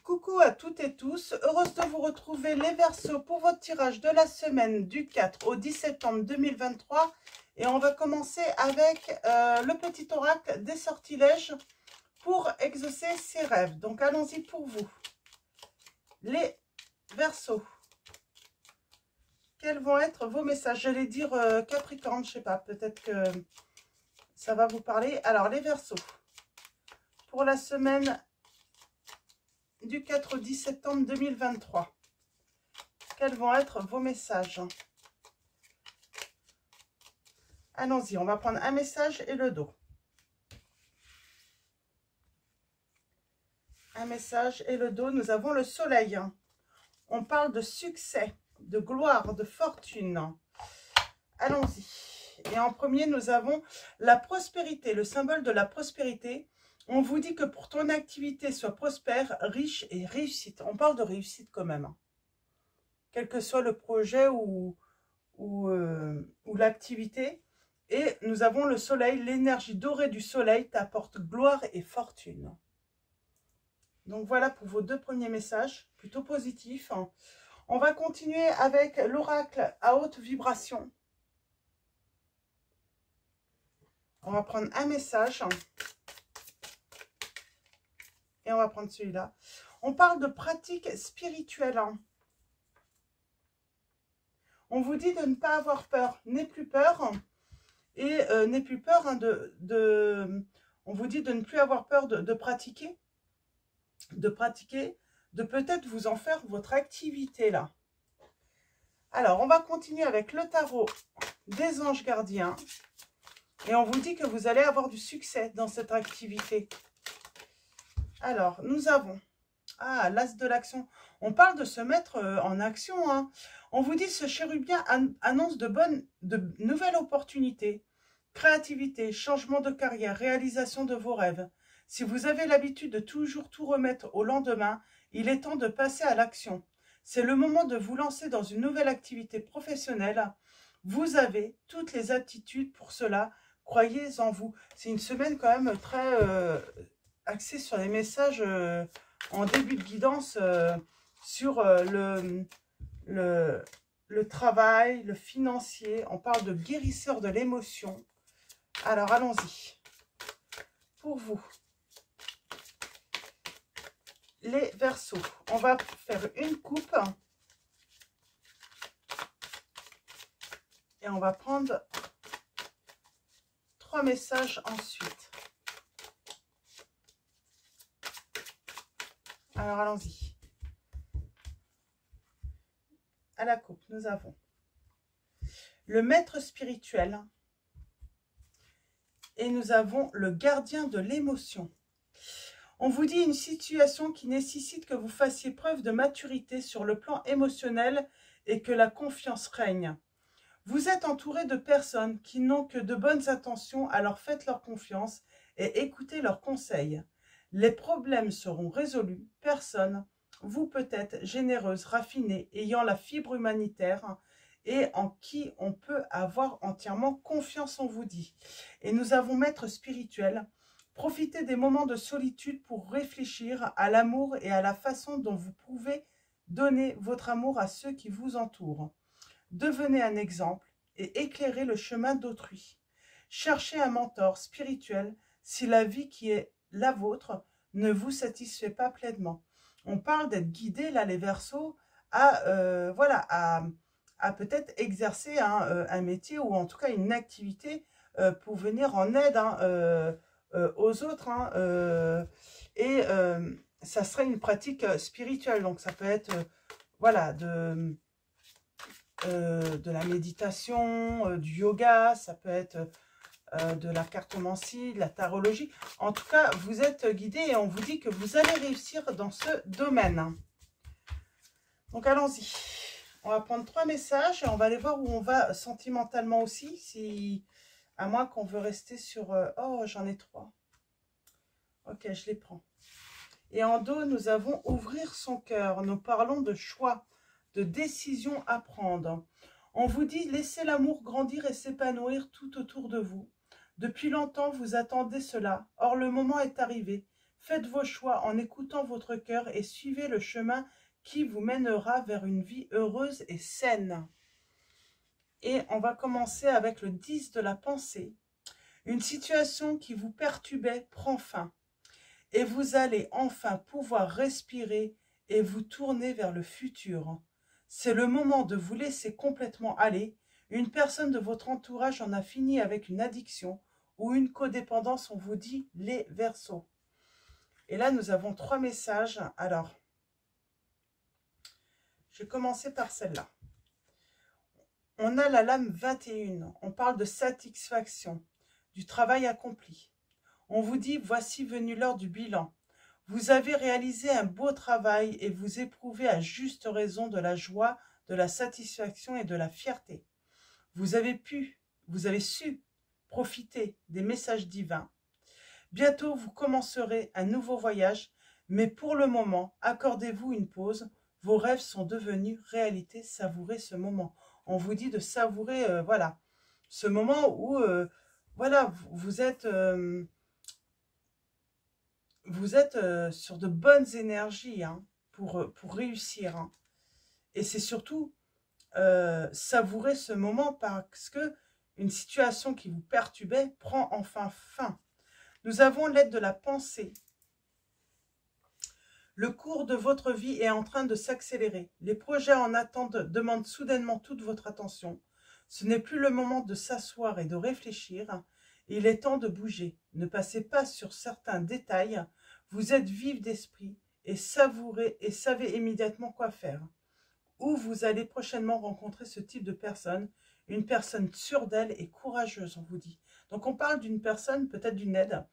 Coucou à toutes et tous, heureuse de vous retrouver les Verseaux pour votre tirage de la semaine du 4 au 10 septembre 2023. Et on va commencer avec le petit oracle des sortilèges pour exaucer ses rêves. Donc allons-y pour vous. Les Verseaux. Quels vont être vos messages? J'allais dire Capricorne, je sais pas, peut-être que ça va vous parler. Alors les Verseaux, pour la semaine du 4 au 10 septembre 2023. Quels vont être vos messages? Allons-y, on va prendre un message et le dos. Un message et le dos, nous avons le soleil. On parle de succès, de gloire, de fortune. Allons-y. Et en premier, nous avons la prospérité, le symbole de la prospérité. On vous dit que pour ton activité soit prospère, riche et réussite. On parle de réussite quand même. Quel que soit le projet ou l'activité. Et nous avons le soleil, l'énergie dorée du soleil t'apporte gloire et fortune. Donc voilà pour vos deux premiers messages, plutôt positifs. On va continuer avec l'oracle à haute vibration. On va prendre un message. Et on va prendre celui-là. On parle de pratique spirituelle. On vous dit de ne pas avoir peur. N'aie plus peur. Et n'aie plus peur on vous dit de ne plus avoir peur de pratiquer. De peut-être vous en faire votre activité là. Alors, on va continuer avec le tarot des anges gardiens. Et on vous dit que vous allez avoir du succès dans cette activité. Alors, nous avons l'as de l'action. On parle de se mettre en action. Hein. On vous dit ce chérubien annonce de nouvelles opportunités. Créativité, changement de carrière, réalisation de vos rêves. Si vous avez l'habitude de toujours tout remettre au lendemain, il est temps de passer à l'action. C'est le moment de vous lancer dans une nouvelle activité professionnelle. Vous avez toutes les aptitudes pour cela. Croyez en vous. C'est une semaine quand même très axée sur les messages en début de guidance sur le travail, le financier. On parle de guérisseur de l'émotion. Alors, allons-y. Pour vous, les Verseaux, on va faire une coupe. Et on va prendre 3 messages ensuite. Alors, allons-y. À la coupe, nous avons le maître spirituel. Et nous avons le gardien de l'émotion. On vous dit une situation qui nécessite que vous fassiez preuve de maturité sur le plan émotionnel et que la confiance règne. Vous êtes entouré de personnes qui n'ont que de bonnes intentions, alors faites leur confiance et écoutez leurs conseils. Les problèmes seront résolus. Personne, vous peut-être généreuse, raffinée, ayant la fibre humanitaire, et en qui on peut avoir entièrement confiance, on vous dit. Et nous avons maître spirituel. Profitez des moments de solitude pour réfléchir à l'amour et à la façon dont vous pouvez donner votre amour à ceux qui vous entourent. Devenez un exemple et éclairez le chemin d'autrui. Cherchez un mentor spirituel si la vie qui est la vôtre ne vous satisfait pas pleinement. On parle d'être guidé, là, les Verseaux, à peut-être exercer un métier ou en tout cas une activité pour venir en aide aux autres. Ça serait une pratique spirituelle. Donc ça peut être de la méditation, du yoga, ça peut être de la cartomancie, de la tarologie. En tout cas, vous êtes guidé et on vous dit que vous allez réussir dans ce domaine. Donc allons-y. On va prendre 3 messages et on va aller voir où on va sentimentalement aussi. Si, à moins qu'on veut rester sur... oh, j'en ai 3. Ok, je les prends. Et en dos, nous avons ouvrir son cœur. Nous parlons de choix, de décision à prendre. On vous dit, laissez l'amour grandir et s'épanouir tout autour de vous. Depuis longtemps, vous attendez cela. Or, le moment est arrivé. Faites vos choix en écoutant votre cœur et suivez le chemin qui vous mènera vers une vie heureuse et saine. Et on va commencer avec le 10 de la pensée. Une situation qui vous perturbait prend fin. Et vous allez enfin pouvoir respirer et vous tourner vers le futur. C'est le moment de vous laisser complètement aller. Une personne de votre entourage en a fini avec une addiction ou une codépendance, on vous dit les Verseaux. Et là, nous avons 3 messages. Alors, je vais commencer par celle-là. On a la lame 21. On parle de satisfaction, du travail accompli. On vous dit, voici venu l'heure du bilan. Vous avez réalisé un beau travail et vous éprouvez à juste raison de la joie, de la satisfaction et de la fierté. Vous avez su profiter des messages divins. Bientôt, vous commencerez un nouveau voyage, mais pour le moment, accordez-vous une pause. Vos rêves sont devenus réalité. Savourez ce moment. On vous dit de savourer, voilà, ce moment où, voilà, vous êtes sur de bonnes énergies hein, pour réussir. Hein. Et c'est surtout savourer ce moment parce que une situation qui vous perturbait prend enfin fin. Nous avons l'aide de la pensée. Le cours de votre vie est en train de s'accélérer. Les projets en attente demandent soudainement toute votre attention. Ce n'est plus le moment de s'asseoir et de réfléchir. Il est temps de bouger. Ne passez pas sur certains détails. Vous êtes vif d'esprit et savourez et savez immédiatement quoi faire. Où vous allez prochainement rencontrer ce type de personne, une personne sûre d'elle et courageuse, on vous dit. Donc on parle d'une personne, peut-être d'une aide,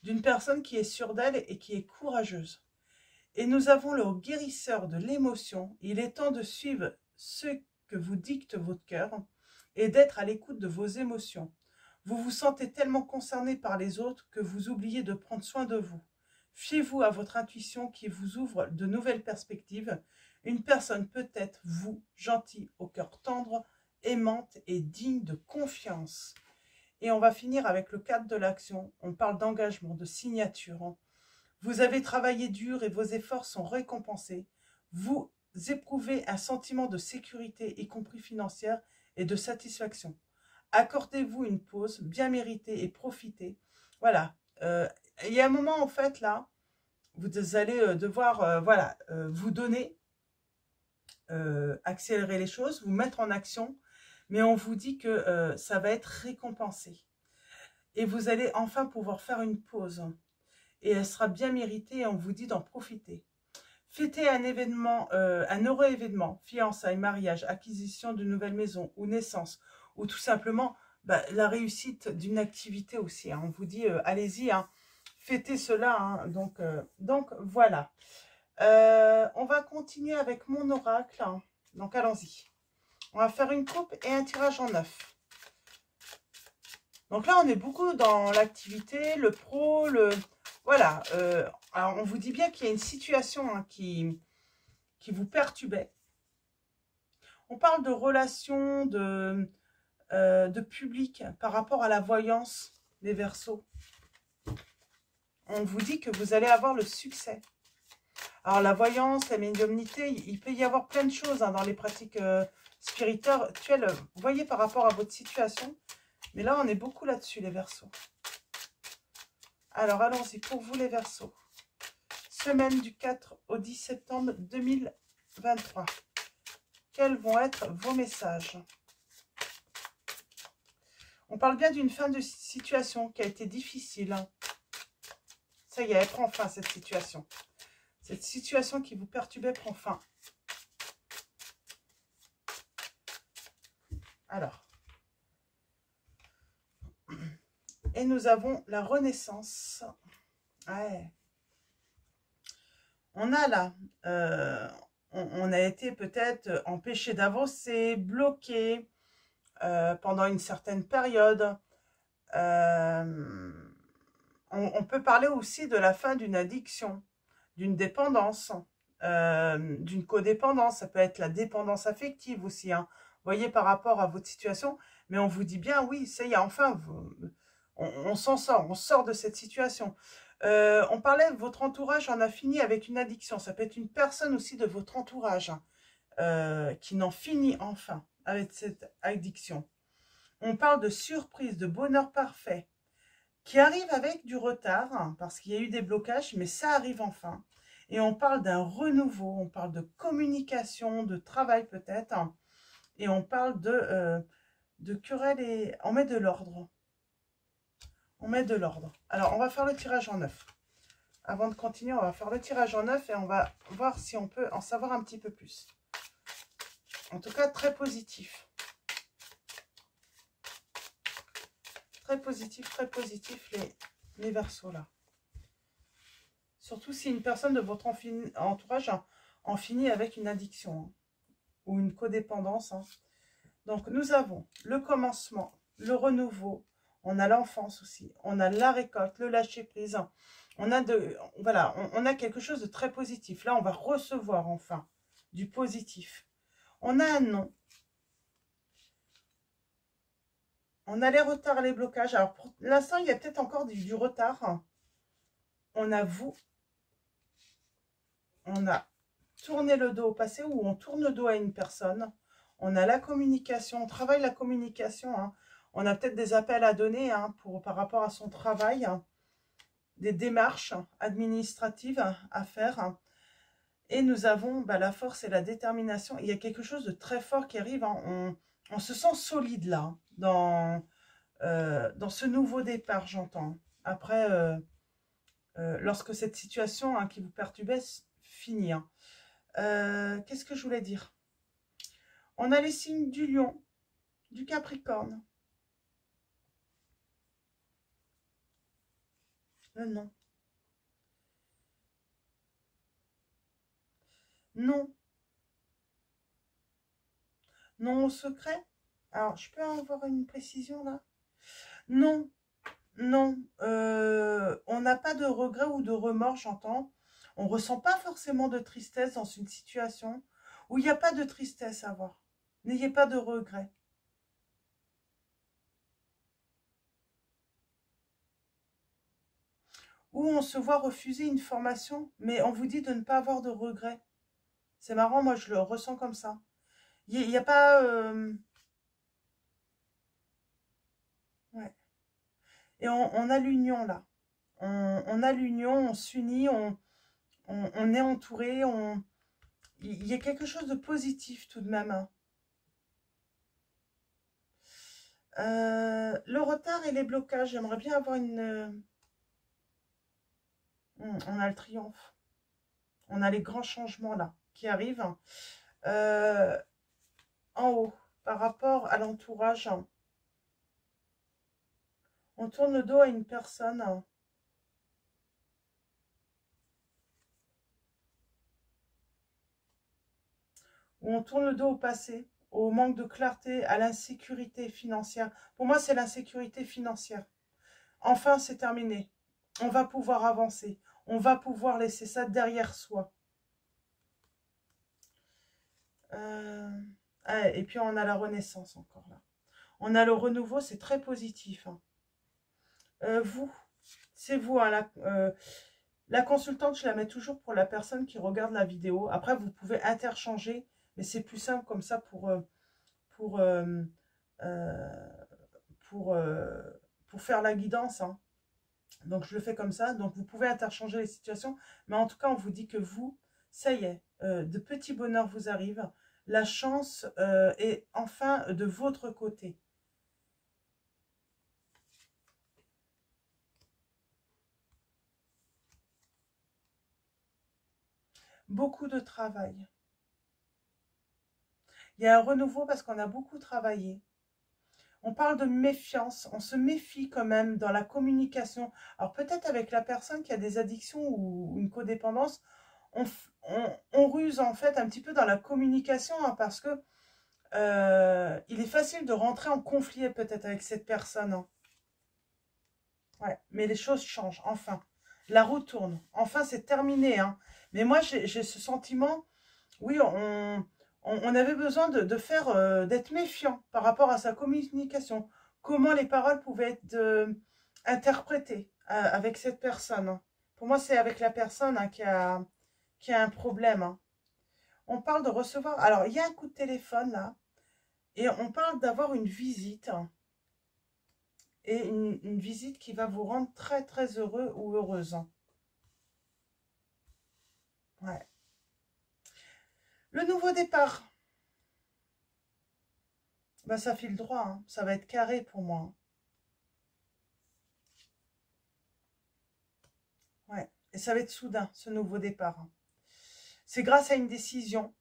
d'une personne qui est sûre d'elle et qui est courageuse. Et nous avons le guérisseur de l'émotion. Il est temps de suivre ce que vous dicte votre cœur et d'être à l'écoute de vos émotions. Vous vous sentez tellement concerné par les autres que vous oubliez de prendre soin de vous. Fiez-vous à votre intuition qui vous ouvre de nouvelles perspectives. Une personne peut être vous, gentille, au cœur tendre, aimante et digne de confiance. Et on va finir avec le cadre de l'action. On parle d'engagement, de signature. Vous avez travaillé dur et vos efforts sont récompensés. Vous éprouvez un sentiment de sécurité, y compris financière, et de satisfaction. Accordez-vous une pause bien méritée et profitez. Voilà. Il y a un moment, en fait, là, vous allez devoir voilà, vous donner, accélérer les choses, vous mettre en action, mais on vous dit que ça va être récompensé. Et vous allez enfin pouvoir faire une pause. Et elle sera bien méritée et on vous dit d'en profiter. Fêtez un événement, un heureux événement, fiançailles, mariage, acquisition de nouvelles maisons ou naissance, ou tout simplement la réussite d'une activité aussi. Hein. On vous dit, allez-y, hein, fêtez cela. Hein. Donc voilà. On va continuer avec mon oracle. Hein. Donc allons-y. On va faire une coupe et un tirage en 9. Donc là, on est beaucoup dans l'activité, le pro, voilà, alors on vous dit bien qu'il y a une situation hein, qui vous perturbait. On parle de relations, de public par rapport à la voyance des Verseaux. On vous dit que vous allez avoir le succès. Alors la voyance, la médiumnité, il peut y avoir plein de choses hein, dans les pratiques spirituelles. Vous voyez par rapport à votre situation. Mais là, on est beaucoup là-dessus, les Verseaux. Alors, allons-y pour vous, les Verseaux. Semaine du 4 au 10 septembre 2023. Quels vont être vos messages? On parle bien d'une fin de situation qui a été difficile. Ça y est, elle prend fin, cette situation. Cette situation qui vous perturbait prend fin. Alors. Et nous avons la renaissance. Ouais. On a là, on a été peut-être empêché d'avancer, bloqué pendant une certaine période. On peut parler aussi de la fin d'une addiction, d'une dépendance, d'une codépendance. Ça peut être la dépendance affective aussi. Hein. Vous voyez par rapport à votre situation. Mais on vous dit bien, oui, ça y est, enfin, on s'en sort, on sort de cette situation. On parlait de votre entourage en a fini avec une addiction. Ça peut être une personne aussi de votre entourage qui n'en finit enfin avec cette addiction. On parle de surprise, de bonheur parfait, qui arrive avec du retard, hein, parce qu'il y a eu des blocages, mais ça arrive enfin. Et on parle d'un renouveau, on parle de communication, de travail peut-être, hein, et on parle de querelle et on met de l'ordre. On met de l'ordre. Alors, on va faire le tirage en neuf. Avant de continuer, on va faire le tirage en neuf et on va voir si on peut en savoir un petit peu plus. En tout cas, très positif. Très positif les Verseaux là. Surtout si une personne de votre entourage en finit avec une addiction hein, ou une codépendance. Hein. Donc, nous avons le commencement, le renouveau, on a l'enfance aussi, on a la récolte, le lâcher-prise. On a, voilà, on a quelque chose de très positif. Là, on va recevoir enfin du positif. On a un non. On a les retards, les blocages. Alors, pour l'instant, il y a peut-être encore du retard. On a vous. On a tourné le dos au passé ou on tourne le dos à une personne. On a la communication. On travaille la communication. Hein. On a peut-être des appels à donner hein, par rapport à son travail. Hein. Des démarches administratives à faire. Et nous avons la force et la détermination. Il y a quelque chose de très fort qui arrive. Hein. On se sent solide là, dans ce nouveau départ, j'entends. Après, lorsque cette situation hein, qui vous perturbait finit. Hein. Qu'est-ce que je voulais dire? On a les signes du lion, du capricorne. Non. Non. Non au secret. Alors, je peux avoir une précision là? Non. Non. On n'a pas de regret ou de remords, j'entends. On ne ressent pas forcément de tristesse dans une situation où il n'y a pas de tristesse à avoir. N'ayez pas de regret. Où on se voit refuser une formation, mais on vous dit de ne pas avoir de regrets. C'est marrant, moi je le ressens comme ça. Il n'y a pas... Ouais. Et on a l'union là. On a l'union, on s'unit, on est entouré, il y a quelque chose de positif tout de même. Hein. Le retard et les blocages, j'aimerais bien avoir une... On a le triomphe. On a les grands changements là qui arrivent. En haut, par rapport à l'entourage, on tourne le dos à une personne. Ou on tourne le dos au passé, au manque de clarté, à l'insécurité financière. Pour moi, c'est l'insécurité financière. Enfin, c'est terminé. On va pouvoir avancer. On va pouvoir laisser ça derrière soi. Et puis, on a la renaissance encore là. On a le renouveau, c'est très positif. Hein. Vous, c'est vous. Hein, la consultante, je la mets toujours pour la personne qui regarde la vidéo. Après, vous pouvez interchanger, mais c'est plus simple comme ça pour, faire la guidance. Hein. Donc, je le fais comme ça. Donc, vous pouvez interchanger les situations. Mais en tout cas, on vous dit que vous, ça y est, de petits bonheurs vous arrivent. La chance est enfin de votre côté. Beaucoup de travail. Il y a un renouveau parce qu'on a beaucoup travaillé. On parle de méfiance, on se méfie quand même dans la communication. Alors peut-être avec la personne qui a des addictions ou une codépendance, on ruse en fait un petit peu dans la communication hein, parce que il est facile de rentrer en conflit peut-être avec cette personne. Hein. Ouais, mais les choses changent, enfin. La roue tourne. Enfin, c'est terminé. Hein. Mais moi, j'ai ce sentiment, oui, on avait besoin de faire, d'être méfiant par rapport à sa communication. Comment les paroles pouvaient être interprétées avec cette personne. Hein. Pour moi, c'est avec la personne hein, qui a un problème. Hein. On parle de recevoir... Alors, il y a un coup de téléphone là. Et on parle d'avoir une visite. Et une visite qui va vous rendre très, très heureux ou heureuse. Hein. Ouais. Le nouveau départ. Bah, ça file droit. Hein. Ça va être carré pour moi. Hein. Ouais. Et ça va être soudain, ce nouveau départ. Hein. C'est grâce à une décision.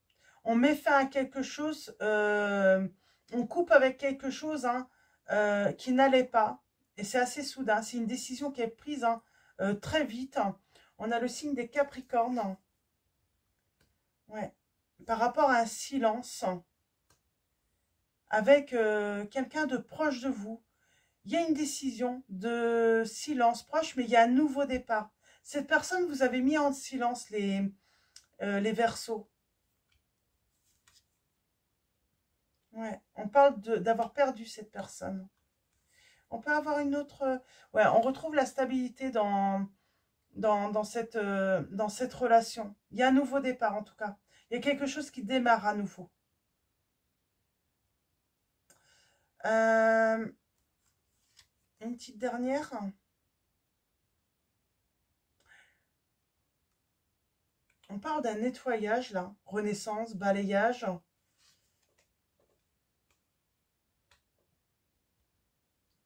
On met fin à quelque chose, on coupe avec quelque chose hein, qui n'allait pas. Et c'est assez soudain. C'est une décision qui est prise hein, très vite. On a le signe des Capricornes. Ouais. Par rapport à un silence avec quelqu'un de proche de vous. Il y a une décision de silence proche, mais il y a un nouveau départ. Cette personne, vous avez mis en silence les Verseaux. Ouais, on parle d'avoir perdu cette personne. On peut avoir une autre... Ouais, on retrouve la stabilité dans cette relation. Il y a un nouveau départ en tout cas. Il y a quelque chose qui démarre à nouveau. Une petite dernière. On parle d'un nettoyage là. Renaissance, balayage.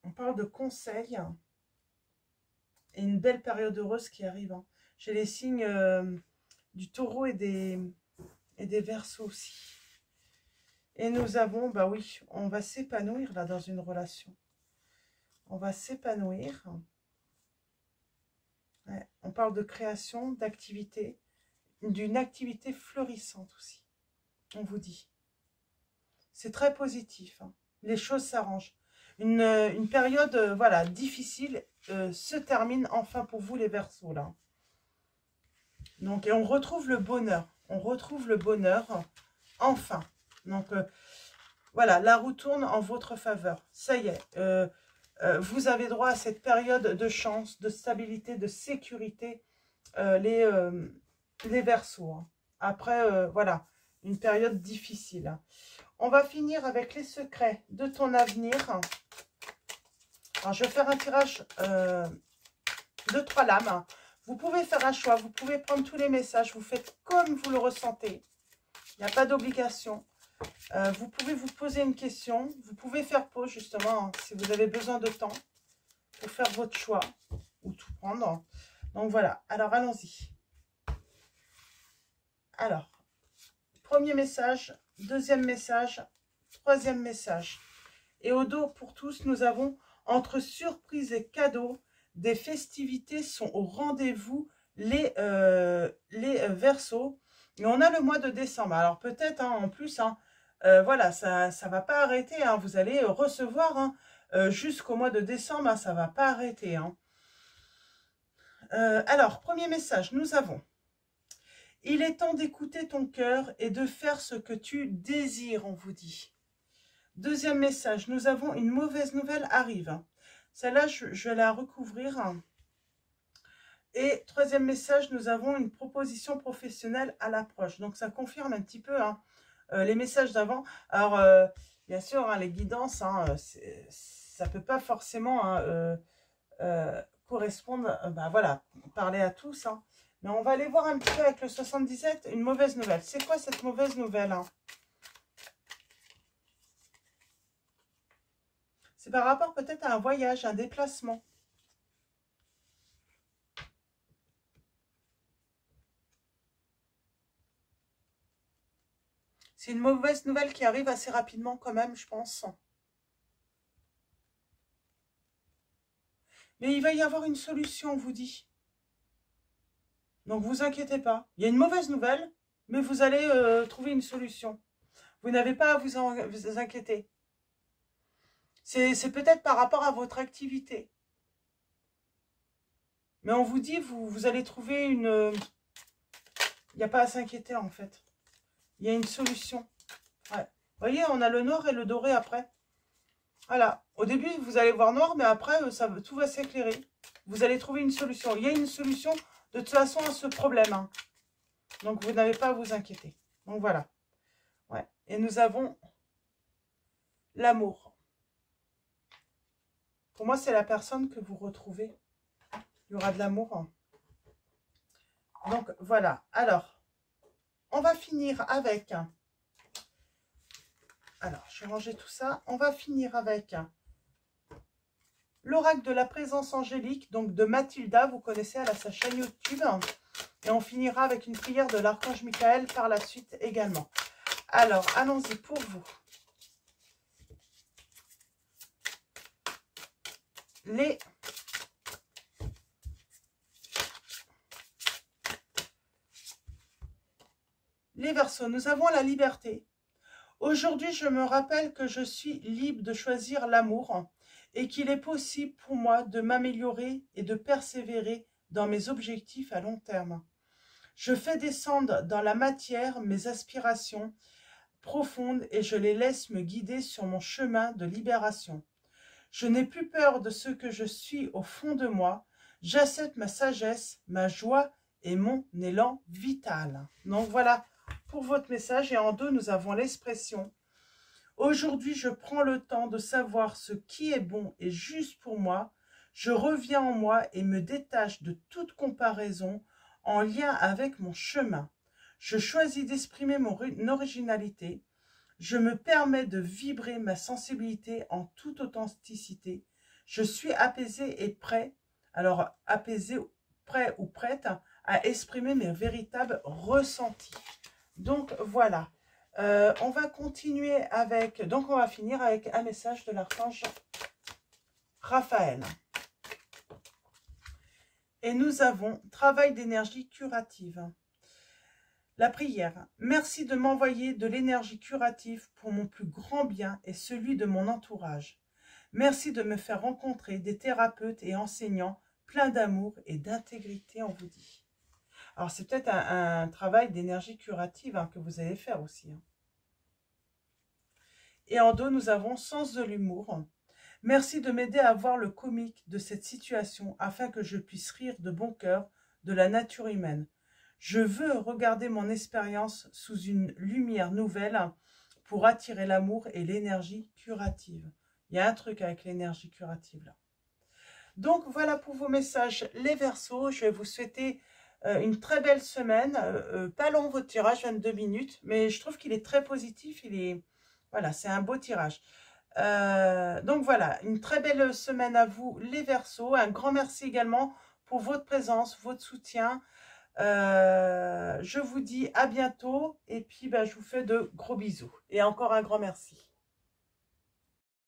On parle de conseils. Et une belle période heureuse qui arrive. Hein. J'ai les signes du Taureau et des Verseaux aussi. Et nous avons, bah oui, on va s'épanouir là dans une relation. On va s'épanouir. Ouais, on parle de création, d'activité, d'une activité florissante aussi. On vous dit. C'est très positif. Hein. Les choses s'arrangent. Une période voilà, difficile se termine enfin pour vous les Verseaux là. Donc, et on retrouve le bonheur. On retrouve le bonheur enfin. Donc, voilà, la roue tourne en votre faveur. Ça y est, vous avez droit à cette période de chance, de stabilité, de sécurité, les Verseaux. Hein. Après, voilà, une période difficile. Hein. On va finir avec les secrets de ton avenir. Alors, je vais faire un tirage de 3 lames. Vous pouvez faire un choix, vous pouvez prendre tous les messages, vous faites comme vous le ressentez. Il n'y a pas d'obligation. Vous pouvez vous poser une question, vous pouvez faire pause justement, hein, si vous avez besoin de temps pour faire votre choix ou tout prendre. Donc voilà, alors allons-y. Alors, premier message, deuxième message, troisième message. Et au dos pour tous, nous avons entre surprise et cadeaux, des festivités sont au rendez-vous, les Verseaux. Et on a le mois de décembre. Alors peut-être hein, en plus, hein, voilà, ça ne va pas arrêter. Hein, vous allez recevoir hein, jusqu'au mois de décembre, hein, ça ne va pas arrêter. Hein. Alors, premier message, nous avons. Il est temps d'écouter ton cœur et de faire ce que tu désires, on vous dit. Deuxième message, nous avons une mauvaise nouvelle arrive. Celle-là, je vais la recouvrir. Et troisième message, nous avons une proposition professionnelle à l'approche. Donc, ça confirme un petit peu hein, les messages d'avant. Alors, bien sûr, hein, les guidances, hein, ça ne peut pas forcément hein, correspondre, bah, voilà, parler à tous. Hein. Mais on va aller voir un petit peu avec le 77, une mauvaise nouvelle. C'est quoi cette mauvaise nouvelle hein? C'est par rapport peut-être à un voyage, un déplacement. C'est une mauvaise nouvelle qui arrive assez rapidement quand même, je pense. Mais il va y avoir une solution, on vous dit. Donc, vous inquiétez pas. Il y a une mauvaise nouvelle, mais vous allez trouver une solution. Vous n'avez pas à vous inquiéter. C'est peut-être par rapport à votre activité. Mais on vous dit, vous allez trouver une... Il n'y a pas à s'inquiéter, en fait. Il y a une solution. Ouais. Vous voyez, on a le noir et le doré après. Voilà. Au début, vous allez voir noir, mais après, tout va s'éclairer. Vous allez trouver une solution. Il y a une solution De toute façon, ce problème. Hein. Donc, vous n'avez pas à vous inquiéter. Donc, voilà. Ouais. Et nous avons l'amour. Pour moi, c'est la personne que vous retrouvez. Il y aura de l'amour. Donc, voilà. Alors, on va finir avec... Alors, je vais ranger tout ça. On va finir avec l'oracle de la présence angélique, donc de Mathilda. Vous connaissez, elle a sa chaîne YouTube. Et on finira avec une prière de l'archange Michael par la suite également. Alors, allons-y pour vous. Les Verseaux, nous avons la liberté. Aujourd'hui, je me rappelle que je suis libre de choisir l'amour et qu'il est possible pour moi de m'améliorer et de persévérer dans mes objectifs à long terme. Je fais descendre dans la matière mes aspirations profondes et je les laisse me guider sur mon chemin de libération. Je n'ai plus peur de ce que je suis au fond de moi. J'accepte ma sagesse, ma joie et mon élan vital. Donc voilà pour votre message. Et en dos, nous avons l'expression. Aujourd'hui, je prends le temps de savoir ce qui est bon et juste pour moi. Je reviens en moi et me détache de toute comparaison en lien avec mon chemin. Je choisis d'exprimer mon originalité. Je me permets de vibrer ma sensibilité en toute authenticité. Je suis apaisé et prêt, alors apaisé, prêt ou prête à exprimer mes véritables ressentis. Donc voilà, on va continuer avec, donc on va finir avec un message de l'archange Raphaël. Et nous avons travail d'énergie curative. La prière. Merci de m'envoyer de l'énergie curative pour mon plus grand bien et celui de mon entourage. Merci de me faire rencontrer des thérapeutes et enseignants pleins d'amour et d'intégrité, on vous dit. Alors, c'est peut-être un travail d'énergie curative que vous allez faire aussi. Et en dos, nous avons sens de l'humour. Merci de m'aider à voir le comique de cette situation afin que je puisse rire de bon cœur de la nature humaine. Je veux regarder mon expérience sous une lumière nouvelle pour attirer l'amour et l'énergie curative. Il y a un truc avec l'énergie curative là. Donc voilà pour vos messages les Verseaux. Je vais vous souhaiter une très belle semaine. Pas long votre tirage, 22 minutes, mais je trouve qu'il est très positif. Voilà, c'est un beau tirage. Donc voilà, une très belle semaine à vous les Verseaux. Un grand merci également pour votre présence, votre soutien. Je vous dis à bientôt et puis je vous fais de gros bisous. Et encore un grand merci.